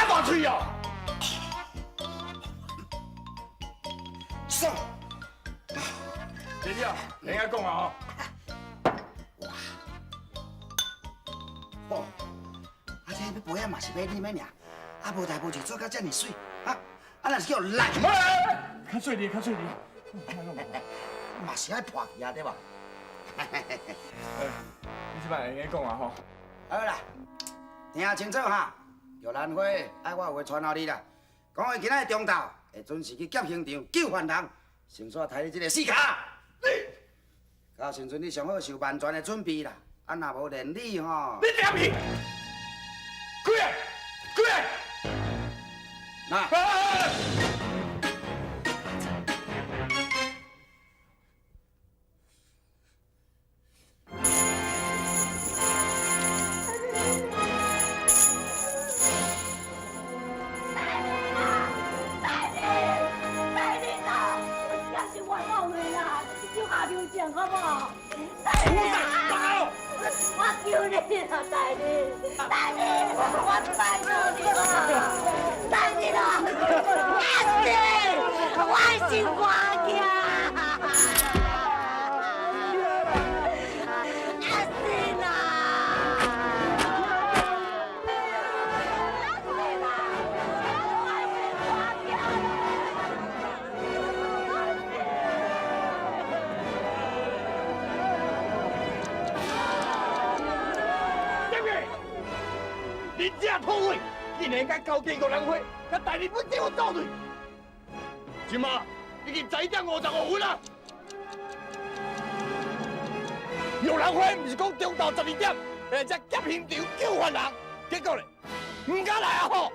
大嘴啊！爽！姐姐啊，你应该讲啊哦，啊这要杯啊嘛是买你们俩，啊无代无志做到这么水，啊若是叫烂，较水哩，较水哩。嘛是爱破去啊，对吧？你即摆应该讲啊吼。好啦，听清楚哈，玉兰花爱我有话传互你啦，讲伊今仔日中昼会准时去劫刑场救犯人，先煞抬你这个死卡。到时阵你上好是有万全的准备啦，啊若无连你吼，你点去？过来，过来！那。好不好？大力，我求你了，大力，大力，我拜托你了，大力啦！阿弟，我是我囝，阿弟啦！你这土匪，竟然敢交给玉兰花，甲大日本政府作对。今嘛已经11:55分啦。玉兰花不是讲中昼12点，来这劫刑场救犯人，结果咧，唔敢来啊吼！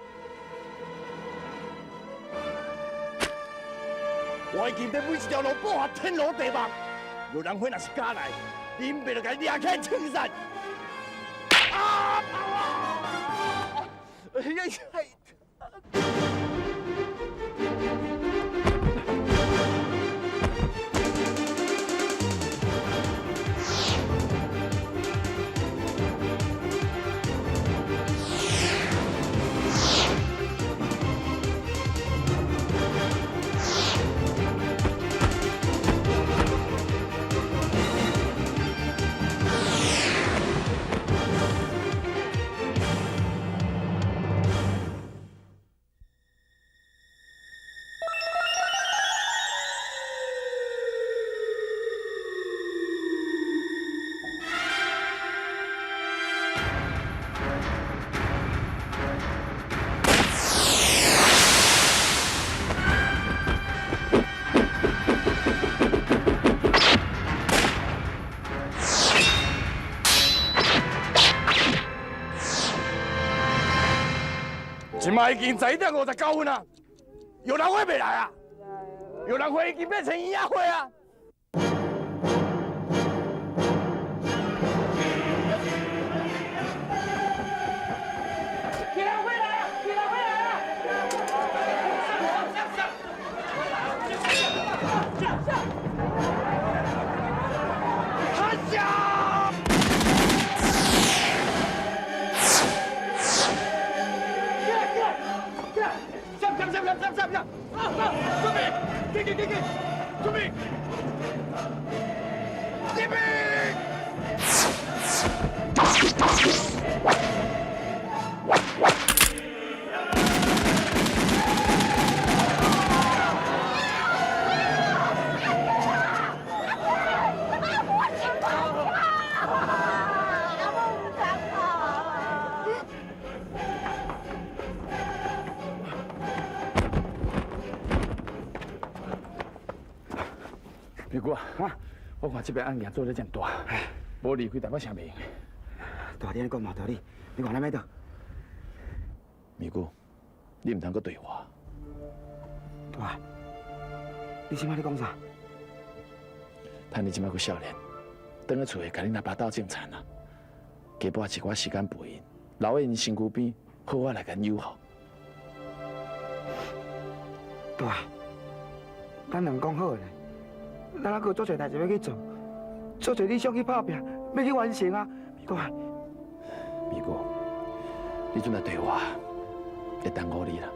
我已经把每一条路布下天罗地网，玉兰花若是敢来，林北就该抓起来枪杀。啊！哎呀呀！今嘛已经11:59分啊，有人会没来啊？有人会已经变成营养会啊？营养会来了！营养会来了！上！他下！上！准备！给！准备！准备！如果我看这边案件做得真大，无离开台北城面。大弟，你讲嘛道理，你看咱买到？咪姑，你唔通搁对我。大，你即摆咧讲啥？趁你即摆搁少年，等去厝里，甲恁阿爸斗种田啊，加拨一寡时间陪因，留喺因身躯边，好我来甲因友好。大，咱两讲好咧。咱还阁做侪代志要去做，做侪理想去打拼，要去完成啊！对，咪哥，你阵来对我，会耽误你啦。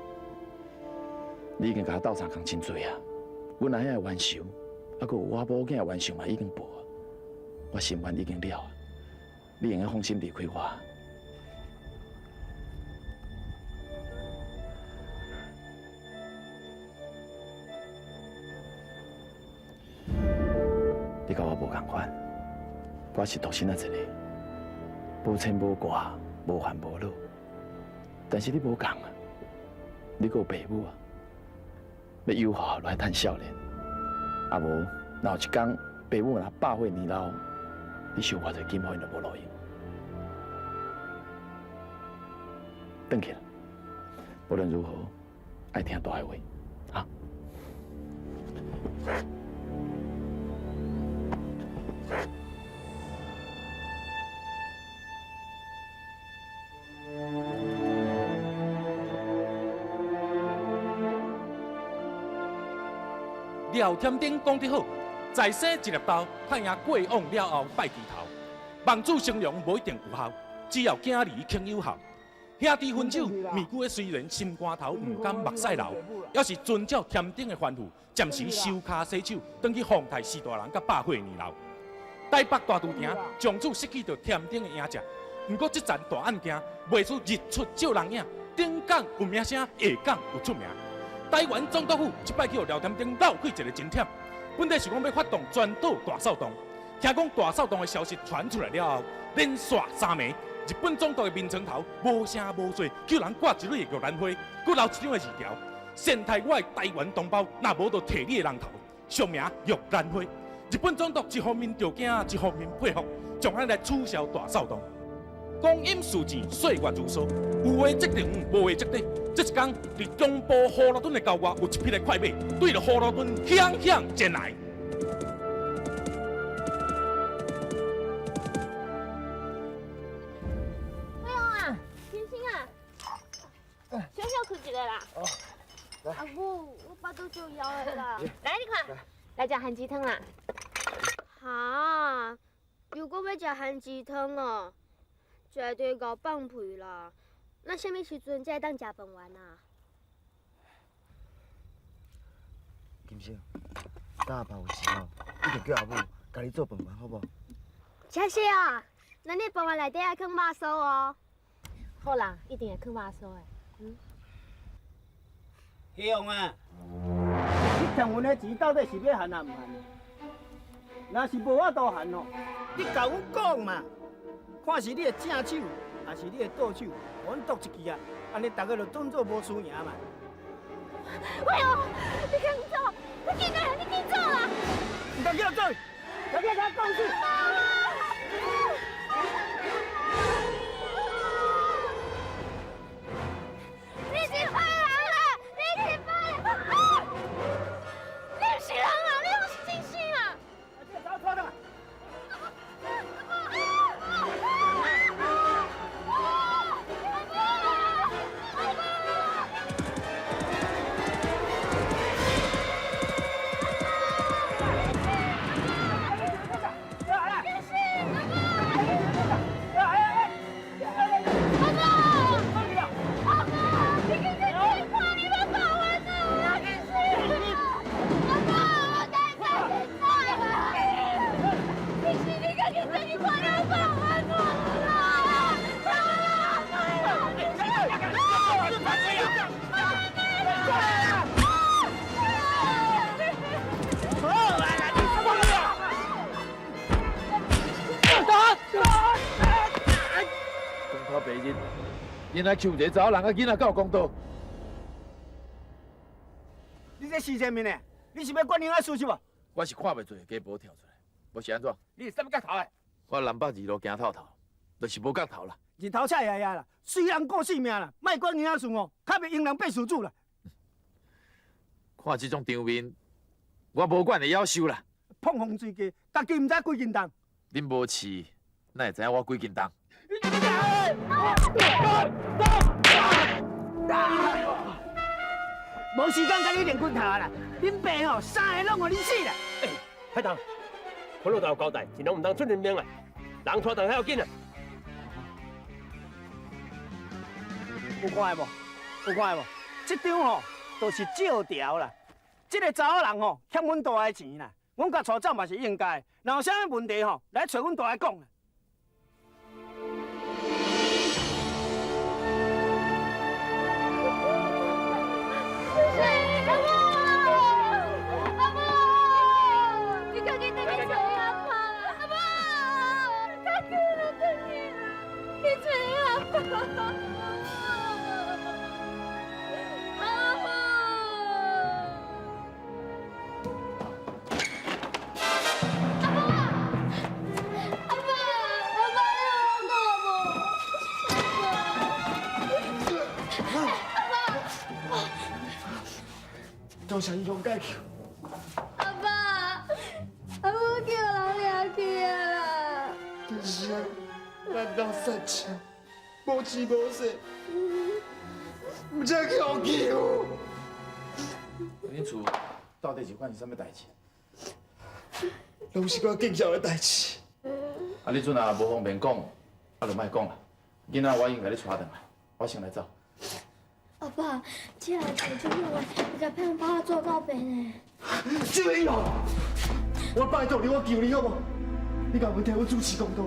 你已经甲我斗相共真多啊，阮阿兄的冤仇，还佫有我某囝的冤仇嘛已经报啊，我心愿已经了啊，你应该放心离开我。你甲我无共款，我是独身啊一个，无牵无挂，无烦无恼。但是你无共啊，你佫有爸母啊，要友好来趁少年。啊无，若有一天爸母若百岁年老，你收偌侪金，互因就无路用。转去啦，无论如何，爱听大个话，啊。廖添丁讲得好，在生一粒豆，太阳过往了后拜低头。望子成龙无一定有效，只要囝儿轻有效。兄弟分手，面具的虽然心肝头，唔敢目屎流，要是遵照添丁的吩咐，暂时收骹洗手，转去奉太四大人甲百岁年老。台北大渡埕从此失去着添丁的影只，不过这桩大案件袂出日出照人影，顶港有名声，下港有出名。台湾总督府即摆去廖添丁闹起一个真忝，本来是讲要发动全岛大扫动，听讲大扫动的消息传出来了后，连续3暝，日本总督的面床头无声无息，叫人挂一蕊的玉兰花，佮留一张的字条，先替我的台湾同胞，若无就摕你的人头，上名玉兰花。日本总督一方面着惊，一方面配合，将咱来取消大扫动。光阴似箭，岁月如梭，有话即定，无话即底。这一天，伫中部葫芦墩的郊外，有一匹的快马，对着葫芦墩向前来。哎呦啊，天星啊，小小困一个啦。哦，来。阿母，我巴肚就枵的啦。来，你看，来食番薯汤啦。哈，如果要食番薯汤哦。绝对搞放屁啦！那什么时阵才会当食饭完啊？金星，等下爸有时哦，一定叫阿母家己做饭饭，好不好？谢谢啊！那你饭碗内底爱放肉酥哦。好啦，一定会放肉酥的。兄啊，你欠阮的钱到底是要还啊唔还？若是无法度还哦，你甲阮讲嘛。看是你的正手，还是你的倒手，阮剁一支啊！安尼大家就当作无输赢嘛。喂哦，你紧走，你紧来，你紧走啦！唔通叫我走，小姐甲我讲事。你是坏人啦！你是坏人啊！你是人啊！你又是真心啊！这找错了。因来求一个查某人甲囡仔，敢有公道？你这死前面呢？你是要管人家事是无？我是看袂做家婆跳出来，无是安怎？你是什么角头的？我南北二路行透透，就是无角头啦。日头赤呀呀啦，虽然过性命啦，莫管人家事哦，较袂用人变事主啦。看这种场面，我无管会夭寿啦。碰风水鸡，家己唔知几斤重。恁无试，哪会知影我几斤重？无时间甲你练骨头啦！恁爸吼，三个拢互你死啦！哎，海棠，我老豆有交代，尽量唔当出人命啦，人拖长较要紧啊。有看的无？有看无？这张吼都是借条啦。这个查某人吼欠阮大个钱啦，阮甲带走嘛是应该。若有啥物问题吼，来找阮大个讲啦。阿婆，你赶紧等你找阿婆，阿婆，赶紧了，等你了，你找阿婆，阿婆，多谢英雄解救。阿爸，阿母叫人掠去啊！但是咱家杀车，无钱无势，唔知去互救。恁厝到底是发生什么代志？拢是我敬孝的代志。啊，你阵啊无方便讲，啊就莫讲啦。囡仔我已经甲你带转来，我先来走。阿爸，这下代志了，你甲骗爸做到病呢？救英雄，我拜托你，我求你好无？你甲阮替我主持公道，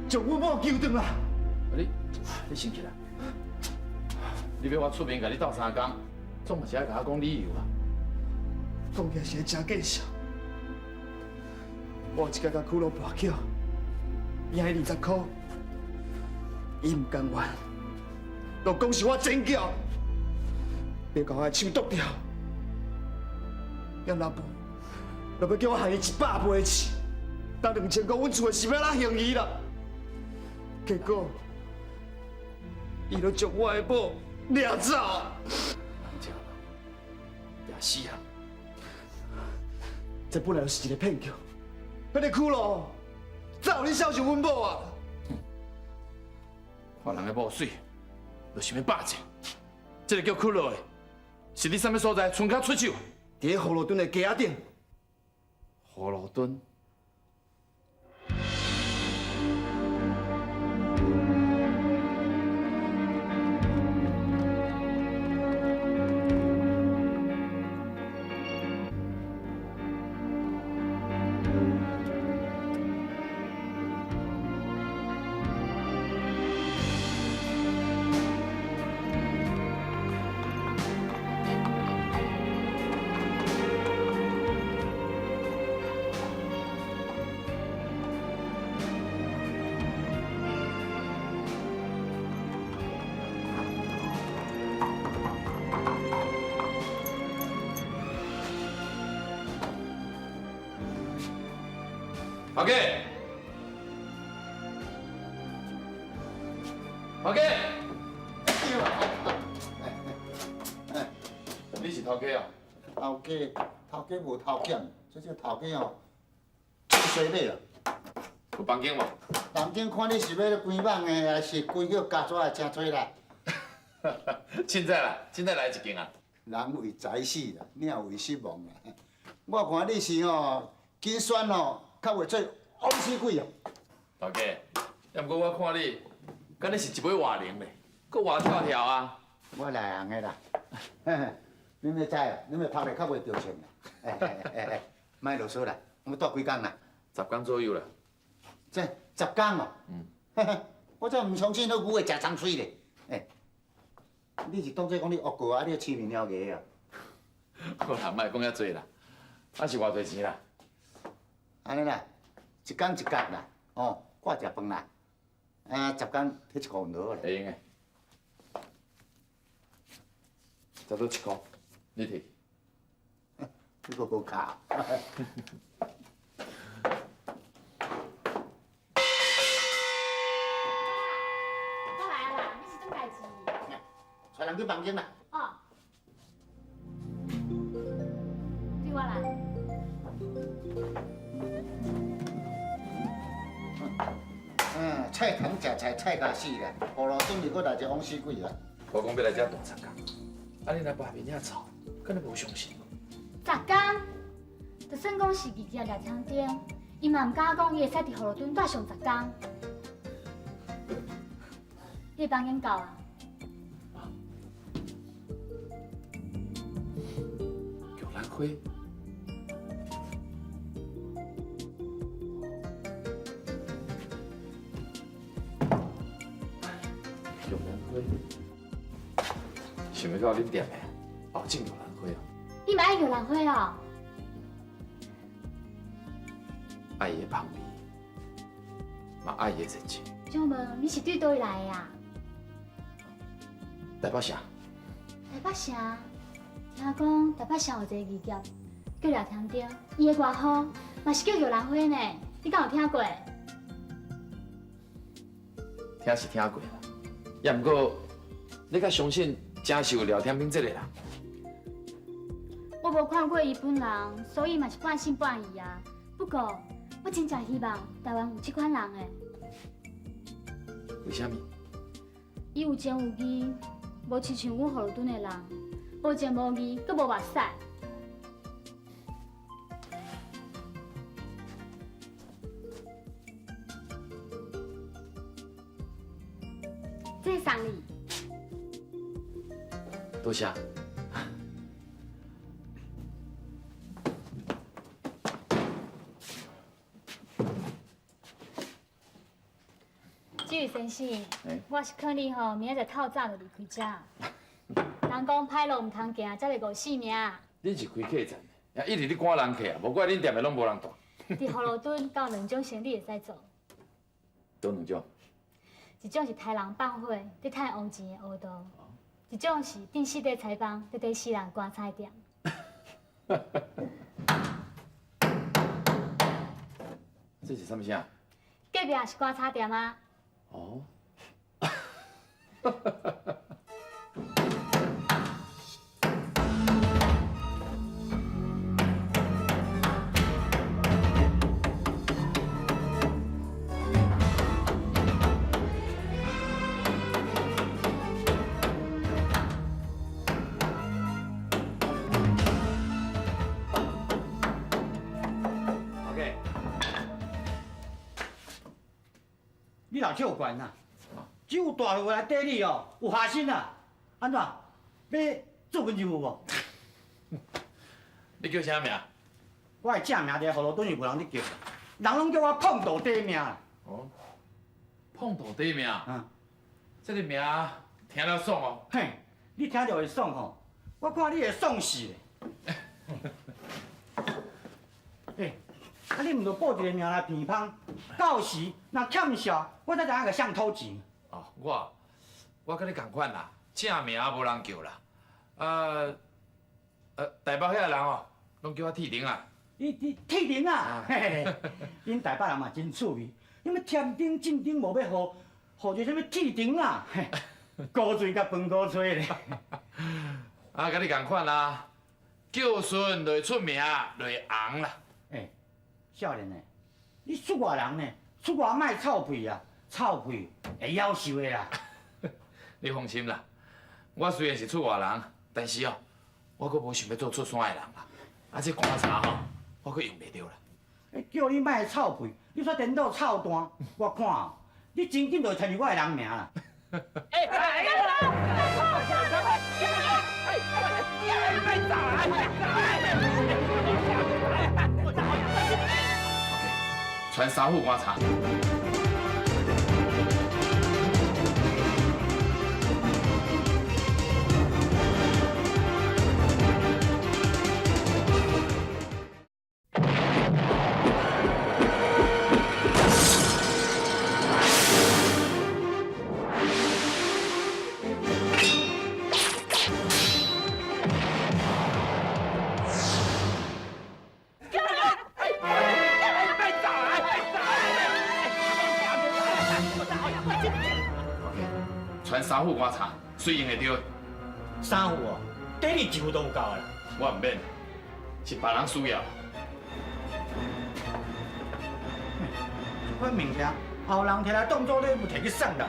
将阮某救回来。你生气啦？你要我出面甲你斗三工，总嘛是爱甲我讲理由啊。讲起来是真见笑。我有一个甲骷髅跋桥，赢20块，伊唔甘愿，就讲是我真叫，要甲我的手剁掉。要若无，就要叫我害伊100倍次，当2000块，阮厝的是要哪行伊啦？结果，伊就将我的某掠走。这也死啊！这本来就是一个骗局，迄个骷髅早有你孝顺阮某啊！看人的某水，就想要霸者。这个叫骷髅的，是你什么所在村口出手？伫咧葫芦墩的家顶。葫芦墩。头家，头家，你是头家哦？头家无头检，这头家哦，出衰尾了。有房间无？房间看你是要关网的，还是关许家纸的，真多啦。凊彩啦，凊彩来一间啊！人为财死啦，鸟为失望啦。我看你是哦，紧选哦，较袂做王死鬼哦。头家，要不过我看你，敢你是一尾活灵嘞，搁活跳跳啊！我内行的啦，你要知啊，你要拍得较袂着穿啦。莫啰嗦啦，我们住几工啦10天左右啦。这10工哦。我这唔相信那牛会食脏水咧。你是当作讲你恶过啊？你饲面了个啊？好啦，莫讲遐多啦，啊是偌多钱啦？安尼啦，一工一角啦，哦，挂食饭啦，10工摕1块5啦。会用诶，差不多1块，你摕。你个好卡。我来啦，你是做代志？带人去房间啦。哦，对我来。菜汤食菜，菜甲死啦，葫芦墩又搁来一王死鬼啦。我讲要来遮大3工，啊你若爸面遐吵，敢你无相信？ 10天，就算讲是日日掠枪顶，伊嘛唔敢讲伊会使伫葫芦墩住上10天。你的房间够啊？花。玉兰花，想要到恁店的后种玉兰花哦，你嘛爱玉兰花哦？爱伊的香味，嘛爱伊的热情。请问你是对倒位来的啊？台北城，台北城，听讲台北城有一个艺业叫廖天丁，伊的外号嘛是叫玉兰花呢，你敢有听过？听是听过啦，也毋过你较相信真是有廖天兵这个人？我无看过伊本人，所以嘛是半信半疑啊。不过我真正希望台湾有这款人诶，为什么？伊有情有义，无亲像阮葫芦墩的人，无情无义，阁无目屎。这送你。多谢。这位先生，欸我是劝你吼，明仔载透早就离开这。人讲歹路唔通行，才会误性命。恁是开客栈的，也一直咧赶人客啊，无怪恁店的拢无人住。伫葫芦墩，有两种生意会使做，都两种。一种是杀人放火，伫趁黄钱的黑道；一种是顶四块菜帮，伫底死人棺材店。这是什么声？隔壁是棺材店啊。哦。你老笑悬呐！只有大户来缀你哦，有下心啊！安怎？要做文任务无？你叫啥名？我的正名伫葫芦墩是无人咧叫，人拢叫我碰头底命啦。哦，碰头底名。嗯，这个名听了爽哦。嘿，你听着会爽吼？我看你会爽死咧。嘿，啊你毋着报一个名来偏芳，到时若欠少，我才知影个向偷钱。哦，我跟你同款啦，正名无人叫啦。台北遐人哦，拢叫我铁钉啊。你铁钉啊！嘿嘿，恁台北人嘛真趣味，什么添丁进丁无要好一个什么铁钉啊？嘿，古嘴甲饭古吹咧。啊，跟你同款啦，叫顺就会出名，就会红啦。诶，少年诶，你出外人呢？出外卖臭屁啊！臭屁会夭寿的啦。你放心啦，我虽然是出外人，但是哦，我阁无想要做出山的人啦。啊，这观察吼，我阁用袂着啦。叫你卖臭屁，你煞颠倒臭单，我看哦，你真紧就会参入我的人名啦。传三户观察。传三户观察，水用会着。三户哦，第二一户都有够啦。我唔免，是别人需要。这款物件，后人摕来当做礼物，摕去送人的。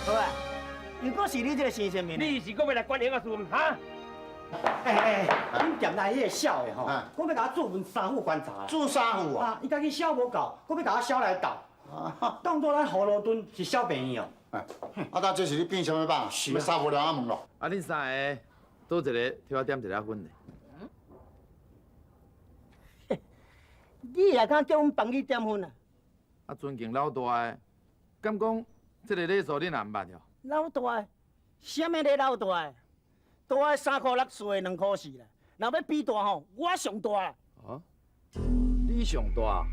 好啊，如果是你这个先生面，你是讲要来管闲个事哈？恁店内迄个小的吼啊，我要甲我做份3副观察啦。做啥副啊？啊，伊家己销无够，我要甲我销来斗。啊，当作咱葫芦墩是小朋友。啊，当这是你变什么吧？是啊要杀无了啊问咯。啊，恁三个倒一个替我点一粒粉咧。你也敢叫阮帮你点分啊？啊，尊敬老大的，敢讲这个礼数恁也毋捌哦？老大的，什么咧老大的？大的3块6，细的2块4啦。若要比大吼，我上大啦。哦，你上大。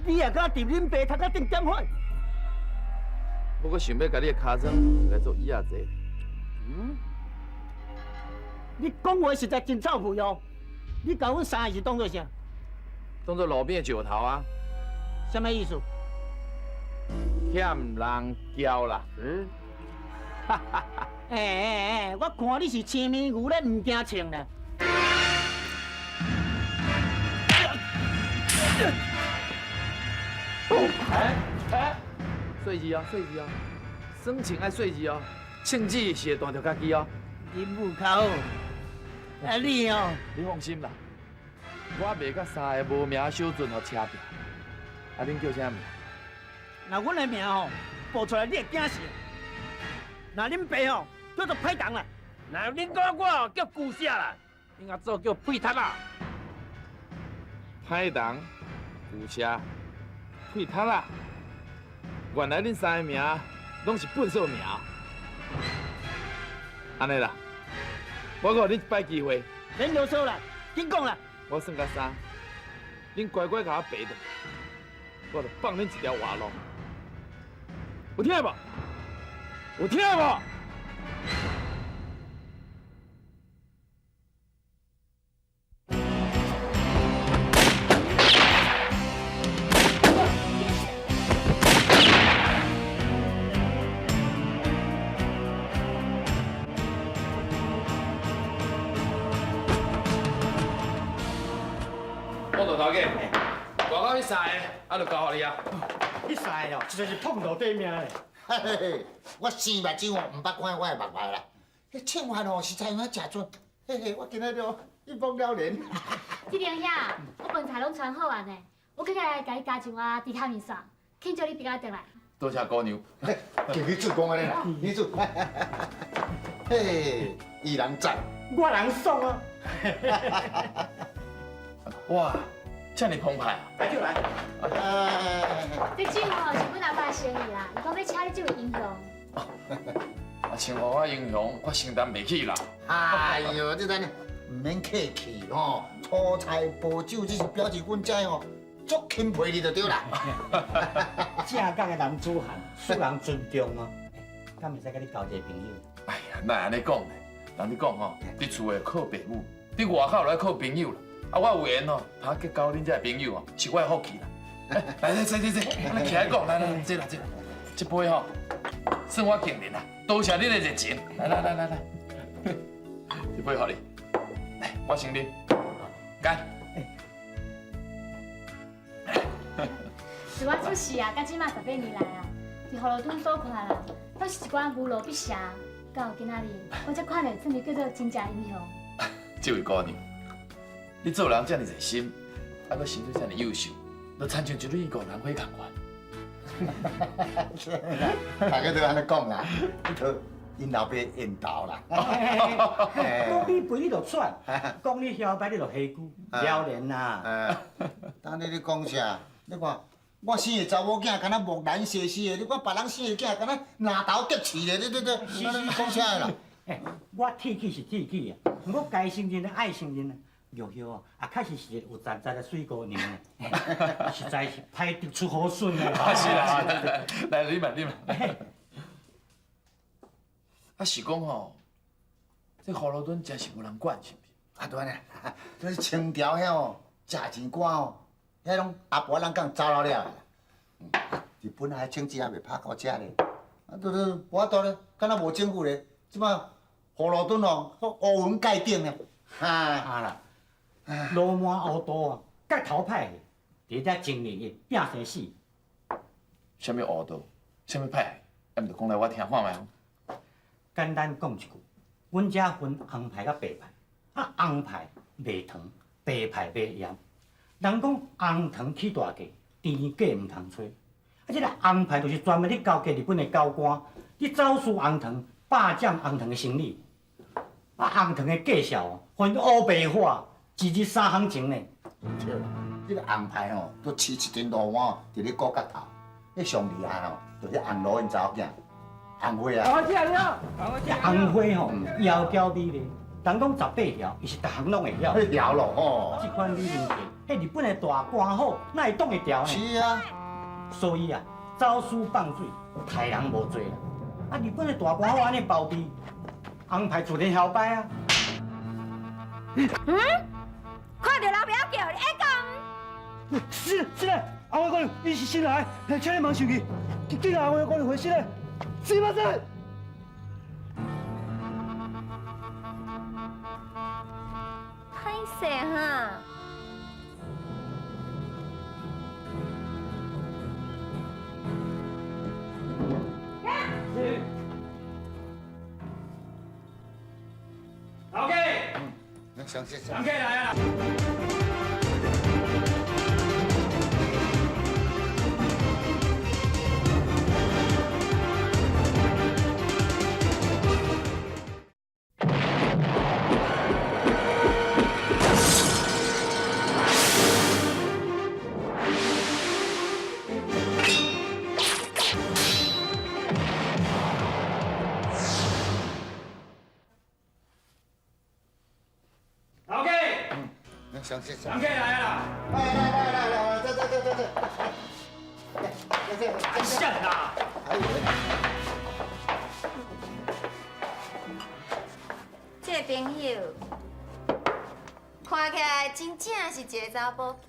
你也敢伫恁爸头壳顶点分？我想要甲你的尻川来做椅仔坐。你讲话实在真臭屁哦！你甲阮3个是当做啥？当做路边的石头啊，什么意思？欠人交啦。我看你是青面牛咧，唔惊穿啦。细字哦，细字哦，生情爱细字哦，称字是会断着家己哦。你母口，你哦，你放心啦，我袂甲三个无名小阵互车拼。啊，恁叫啥名？那阮的名吼报出来，你会惊死。那恁爸吼叫做歹当啦。那恁讲我叫旧社啦，应该做叫屁摊啊。歹人、牛车、屁塌啦。原来恁三个名拢是本数名。安尼啦，我给恁一摆机会，免啰嗦啦，紧讲啦。我算到3，恁乖乖甲我爬倒，我就放恁一条活路。有听无？有听无？我大头家，外口迄三个，啊，就交互你啊。你三个哦，实在是碰到底命咧。嘿嘿嘿，我生目睭哦，唔捌看我的目牌啦。迄青花哦，实在有影食准。嘿嘿，我今日就一梦了然。这边遐，我饭菜拢穿好啊呢，我今日来甲你加上我猪头面线，庆祝你平安回来。多谢姑娘。叫你做讲安尼啦，你做。嘿，伊人赞。我人爽啊！哇，这么澎湃啊！来就来。这酒吼是阮阿爸的生意啦，伊讲要请你这位英雄。啊，像我英雄，我承担袂起啦。哎呦，你等下唔免客气吼，粗菜薄酒，这是表示阮遮吼足钦佩你就对啦。正港的男子汉，使人尊重哦。敢袂使甲你交一个朋友？哎呀，哪安尼讲呢？人你讲吼，伫厝诶靠父母，伫外口来靠朋友啦。啊，我有缘吼，他结交恁遮个朋友哦，是我的福气啦。来，坐，安尼起来讲，来，坐啦。这杯吼，算我敬您啦，多谢恁的热情。来，这杯互你，来，我先啉，干。是我出世啊，到即马18年来啊，伫葫芦墩所看啦，都是一寡牛肉必蛇。到今仔日，我才看到什么叫做真正英雄。这位姑娘，你做人这么热心，啊，搁身体这么优秀，就亲像一蕊五人花同款。大家都安尼讲啦，你都因老爸引导啦。讲你肥你就喘，讲你嚣摆你就下句，了然啦。当你讲啥？你看。我生的查某囝，敢若木兰西西的；你看别人生的囝，敢若拿头结刺的。你讲啥啦？我铁气是铁气啊，我该承认的爱承认啊。玉玉啊，确实是有赞赞的水姑娘啊，实在是歹得出好笋啊！是啦，来，你慢。啊，是讲吼，这葫芦墩真是无人管，是毋是？啊，对呢，这青条遐哦，价钱高哦。遐拢阿婆人讲走了。日本还青子还袂拍到遮咧，啊，就是我倒咧，敢若无政府咧，即摆葫芦墩哦，乌云盖顶咧，啊啦，罗马乌道啊，甲头歹的，伫遮经历的拼生死。什么乌道？什么派？要唔就讲来我听看卖。简单讲一句，阮遮分红牌甲白牌，红牌卖糖，白牌卖盐。人讲红糖起大价，甜价唔通吹。这个红牌就是专门咧交给日本的高官，你走私红糖，霸占红糖的生意。红糖的介绍分乌白化，一日3行情呢。对，这个红牌吼，都饲一斤大碗伫咧锅角头。迄上厉害吼，就是红罗因查某囝，红花啊。红花吼，窈窕美丽。人讲18条，伊是逐项拢会晓。迄条咯吼。这款理论题，迄日本的大官好，哪会挡会调呢？是啊。所以啊，走私放水，害人无做啦。日本的大官好安尼包庇，红牌自然晓摆啊。看到老表叫你讲。是的，红花姑娘，你是新来，请你忙手机，今日红花姑娘回信嘞，すいません。歹势哈。老 K， 上谢。老 K 来啊！老 K， 上谢。老 K 来啊！来，这。像啦！哎呦！这个朋友看起来真正是一个查甫囝。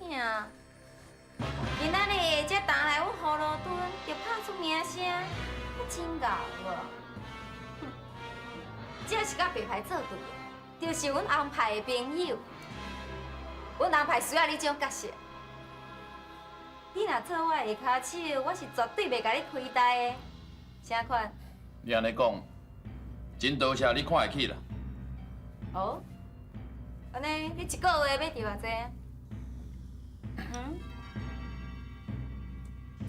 今仔日才打来阮葫芦墩，就拍出名声，你真牛无？这是甲白牌作对，就是阮红牌的朋友。阮红牌需要你这种角色。你若做我的下骹手，我是绝对袂甲你亏待的。啥款？你安尼讲，真多谢你看会起啦。哦，安尼你一个月要伫偌济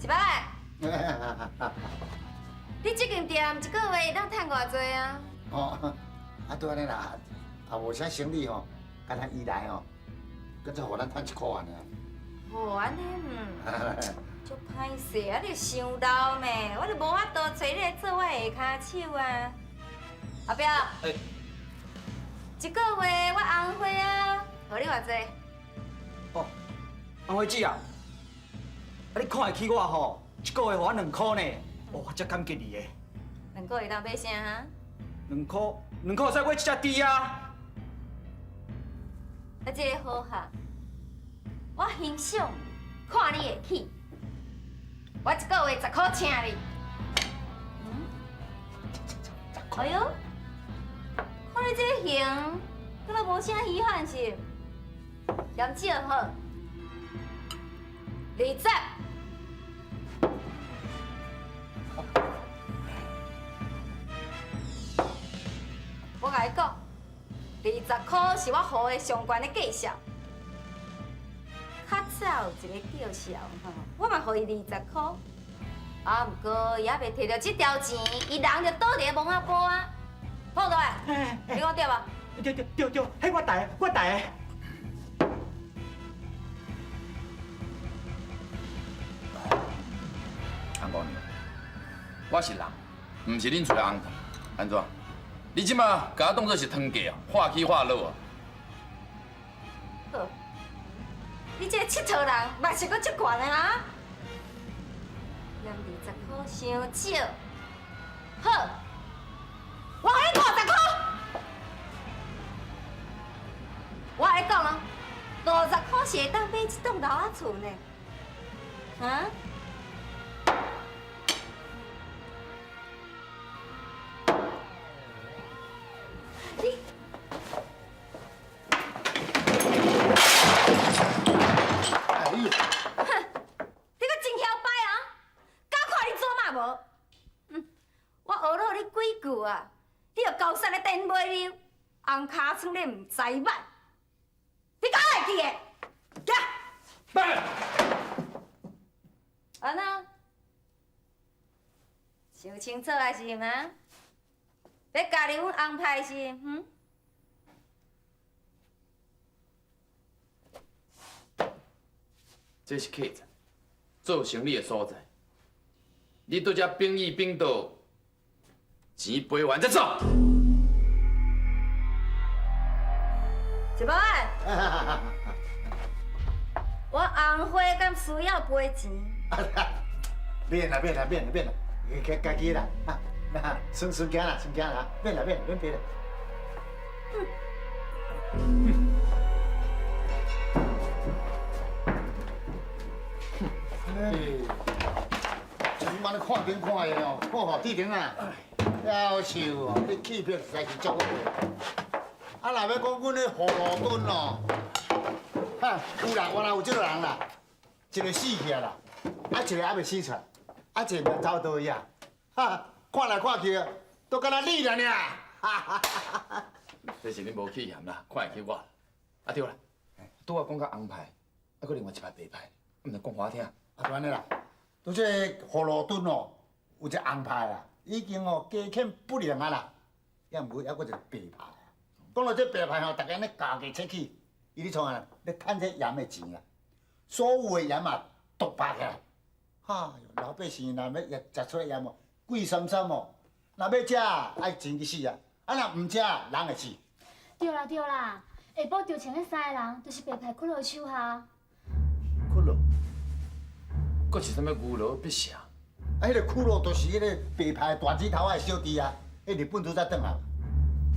？100万。你这间店一个月会当赚偌济啊？哦，对安尼啦，无啥生意吼，干他依赖吼，搁再互咱赚1块安尼。哦，安尼足歹势啊！你想老咩？我就无法度找你来做我下骹手啊！后壁，一个月我红花啊，互你偌济？哦，红花姐啊，你看会起我吼，一个月互我2块呢，我真感激你的。 2个月当买啥哈2块使买一只猪啊！啊，这个好哈，我欣赏你，看你会起，我一个月10块请你。哎呦，看你这个型，敢若无啥稀罕是？嫌少好，20。我甲你讲，20块是我付的上悬的价数。较早有一个叫嚣吼，我嘛付伊20块，啊，不过伊还袂摕到这条钱，伊人就倒伫个墓仔埔啊，好对啊？你讲对吧？对，迄我大的。红姑娘，我是人，唔是恁厝的红糖，安怎？你即马甲我当作是汤价哦，化起化落啊！好，你这个佚佗人，嘛是阁足悬的啊！嫌20块伤少，好，我给你50块。我跟你讲咯，50块是会当买一栋楼仔厝呢，啊？你，哎呦！哼，你阁真晓摆啊！敢看你做嘛无？句啊，你着高山的电尾溜，红尻川你唔知捌，你敢会记的？行。爸，安那？想清楚还是啊？要家己阮安排是？这是客栈，做生意的所在。你拄只兵役兵到，钱赔完再走。一毛仔，我红花敢需要赔钱？免啦，家己啦，那顺行啦，免啦，免别啦。今晚你看顶看的哦，好好地顶啊，夭寿哦，你欺骗实在是足好。啊，若要讲阮的葫芦墩哦，哈，有啦，原来有这个人啦，一个死去啦，啊，一个还未死出来，啊，一个面头倒呀，哈，看来看去，都敢若你了呢，哈哈哈哈。这是你无去嫌啦，看会起我。啊对啦，拄我讲到红牌，还佫另外一排白牌，毋能讲我听。啊，安尼啦，都这葫芦墩哦，有一个红牌啦，已经哦加欠不良啊啦，也毋过还佫一个白牌。讲到这白牌吼，大家咧价价切起，伊咧创啊，咧趁这盐的钱啦，所有的盐嘛都白起来。哈，老百姓若要食出来盐哦，贵参参哦，若要食爱钱去死啊，啊若毋食人会死。对啦，下晡着穿迄三个人，就是白牌骷髅手下。骷髅，佫是啥物牛罗必胜？啊，迄个骷髅就是迄个白牌大指头的小弟啊，迄日本拄才转来。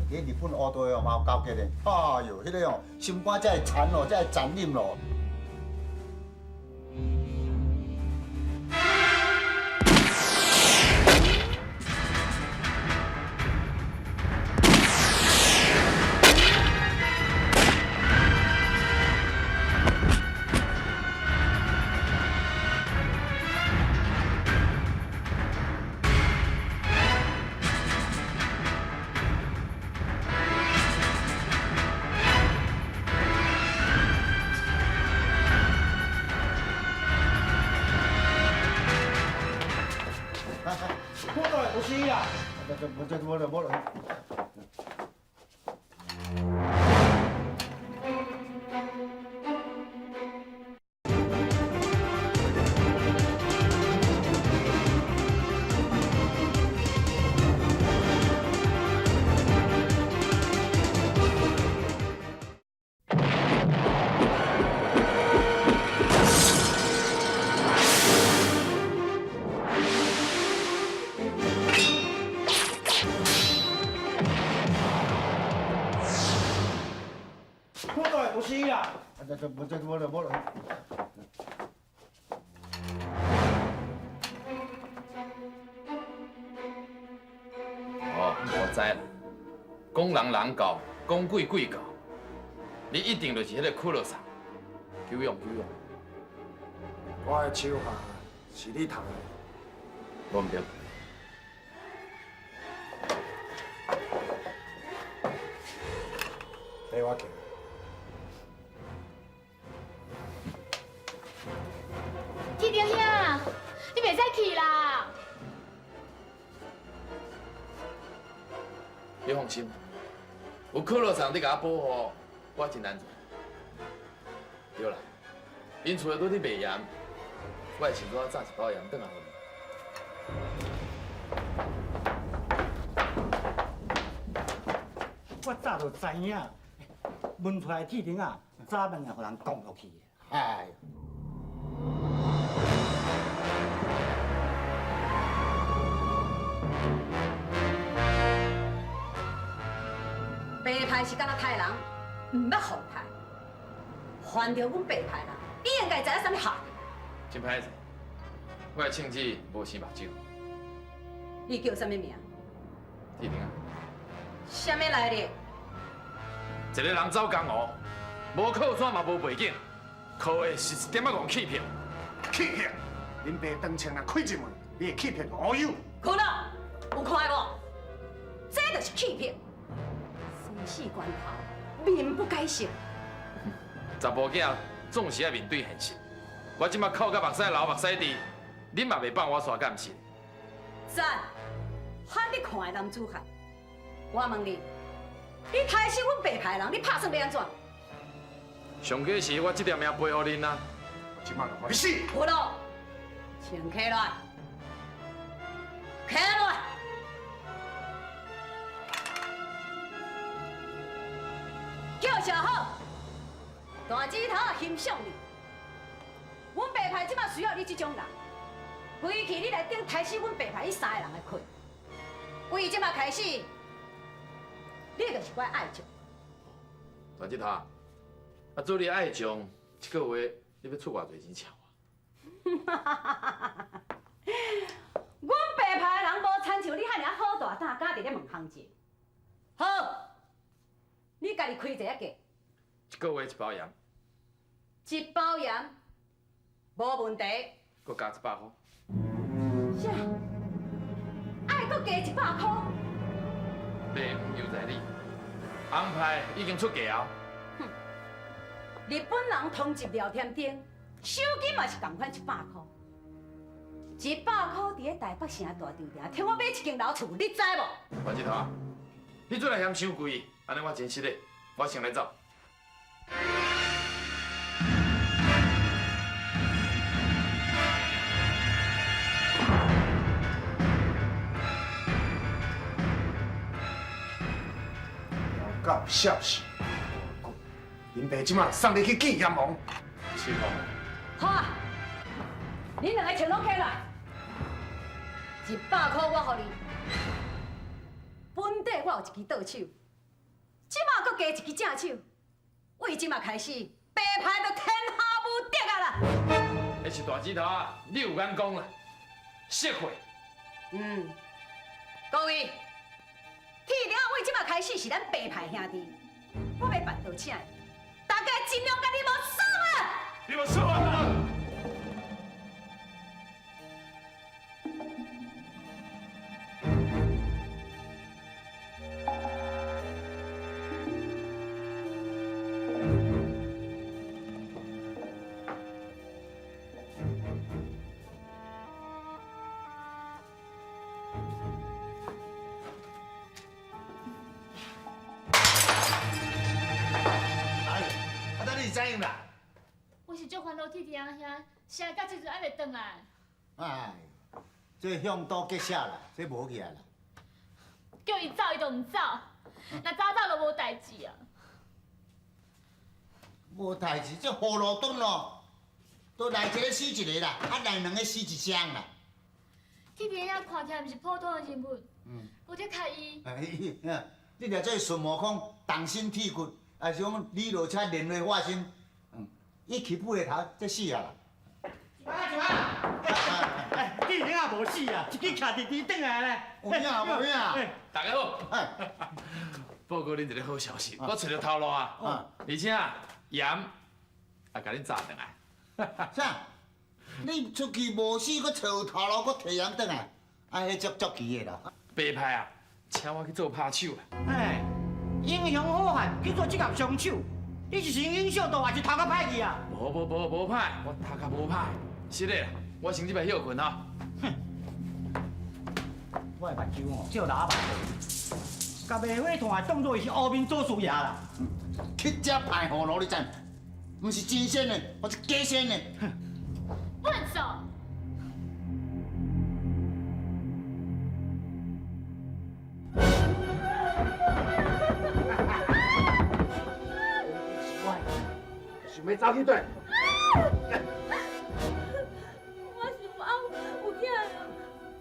迄日本乌道的哦嘛有交结的，哎哟，迄个哦心肝才会残哦，才会残忍咯。没了。没了。哦，我知啦。讲人人教，讲鬼鬼教，你一定就是迄个骷髅啥？久用。我的手下是你读的，无毋对。陪我去。去着兄，你袂使去啦。你放心，有骷髅上你甲我保护，我真安全。对啦，因厝的拄伫卖盐，我会想说炸一包盐转来互我早就知影，问出来铁钉啊，早晚要互人讲落去的。哎。白牌是敢若歹人，唔捌红牌。犯着阮白牌人，你应该知影啥物下。真歹势，我的庆子无生目睭。你叫啥物名？铁钉啊，啥物来历？一个人走江湖，无靠山嘛无背景，靠的是一点仔戆欺骗。欺骗！恁爸当前若开一门，你会欺骗好友？可能有看无？就是欺骗。生死关头，面不改色。查甫囝总是要面对现实。我即马哭甲目屎流目屎滴，恁嘛袂放我煞敢是？赞，喊你看的男子汉。我问你，你杀死阮白派人，你拍算要安怎？上计是我这条命背互恁啊！我即马就让你死！不咯，请起来，起来！叫小好，大指头欣赏你。阮白派即马需要你这种人，归去你来顶杀死阮白派迄3个人的气。为即马开始，你就是我的爱情。大指头，啊，做你爱将，一个月你要出偌济钱抢我？阮白派的人无亲像你遐尔好大胆，敢伫咧问行情。好，你家己开一个价，一个月1包盐， 1包盐无问题。搁加100块。啥？爱搁加100块？卖黄油在你，红牌已经出价哦。日本人通缉聊天顶，手机嘛是同款100块。100块伫咧台北城大场埕，听我买一间老厝，你知无？大指头啊，你做来嫌伤贵，安尼我真失礼，我先来走。够消息，恁爸即马送你去见阎王。师傅，好啊，恁两个全拢起来，100块我予你。本底我有一支倒手，即马搁加一支正手，为即马开始，白派就天下无敌啊啦！迄是大指头啊，你有眼光啦，识货。各位，铁定为即马开始是咱白派兄弟，我要办道请，大家尽量甲你无爽啊！你无说啊！怎样啦？我是足烦恼铁弟兄，现在到即阵还袂转来。哎，这向导结社啦，这无去啊啦。叫伊走，伊就唔走，若早走就无代志啊。无代志，这葫芦墩咯，都来一个死一个啦，啊来两个死一双啦。铁弟兄看起来毋是普通的人物，有伫较伊。哎，你若做孙悟空，动身剔骨。啊，是讲李罗车莲花化身，一起补个头，这死啊啦！哎，你顶也无死啊，一支徛伫地顶来咧。有影无影？大家好，报告恁一个好消息，我找到头路啊！而且盐也甲恁炸转来。啥？你出去无死，搁找头路，搁摕盐转来，啊，迄足奇的啦！白派啊，请我去做拍手啊！哎。英雄好汉去做这个凶手，你是英雄道还是头壳歹去啊？无歹，我头壳无歹，是嘞，我先去买休困啊。哼，我的目睭哦，只有喇叭，甲梅花团当作是乌面做事爷啦。去这派葫芦你知？唔是真仙的，我是假仙的。笨手！要走去对。我是有囝的，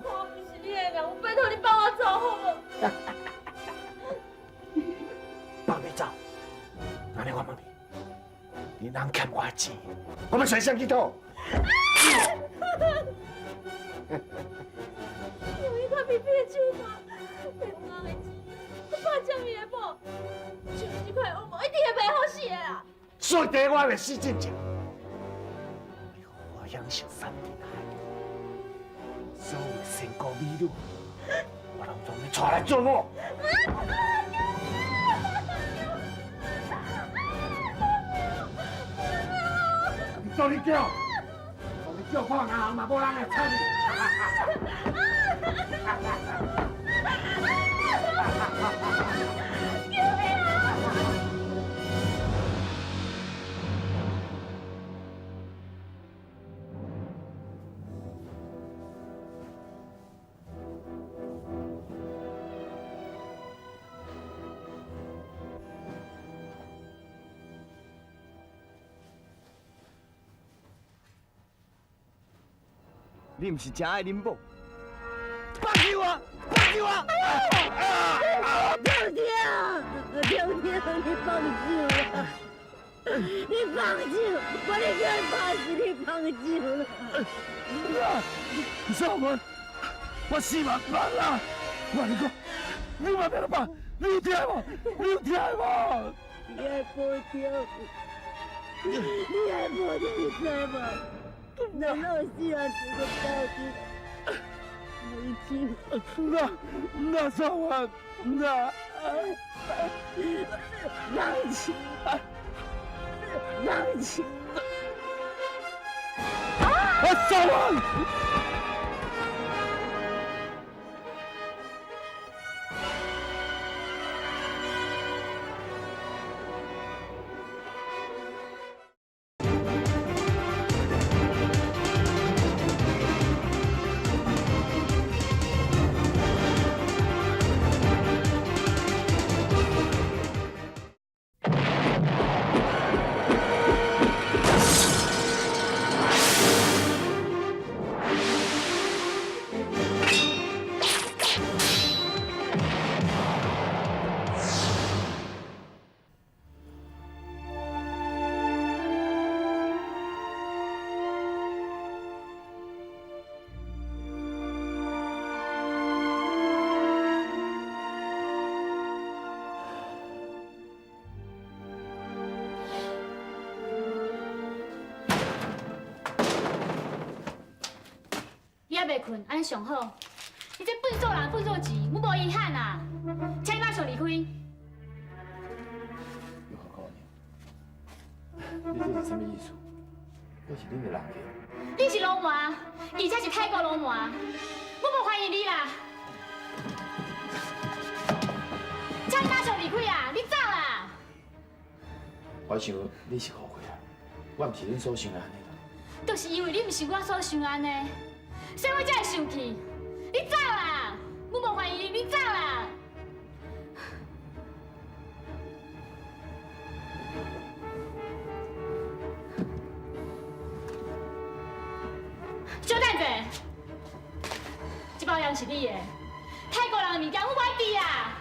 我不是你的人，我拜托你放我走好不？放你走，安尼我问你，你人欠我钱，我要找谁去讨？用一块皮皮的手法，骗我的钱，我怕将伊的某，就这块乌毛一定会袂好死的啦。所以第一我要死真正，我享受3年来所有成功美女，我把人专门抓来做我。做你叫，做你叫破银行嘛，无人会睬你。你唔是真爱恁某？放弃我！放弃我！婷婷，婷婷，你放手了！你放手！我的天怕死你放手了！少文，我死嘛放啦！我跟你讲，你嘛别放，你有听无？你有听无？你还不听？你还不听？你知吗？难道是要这个到底？母亲，那少文，那放弃，放弃！少文。你还袂困，安尼上好。你这笨手人笨手钱，我无遗憾啊！请你马上离开。有何可能？你这是什么意思？我是恁的人客。你是流氓，而且是泰国流氓，我无怀疑你啦。请你马上离开啊！你走啦！我想你是后悔啊，我毋是恁所想的安尼啦。就是因为你毋是我所想安尼，所以我才会生气。你走啦！我无怀疑你，你走啦！小等者，这包烟是你的，泰国人的物件我买滴啊！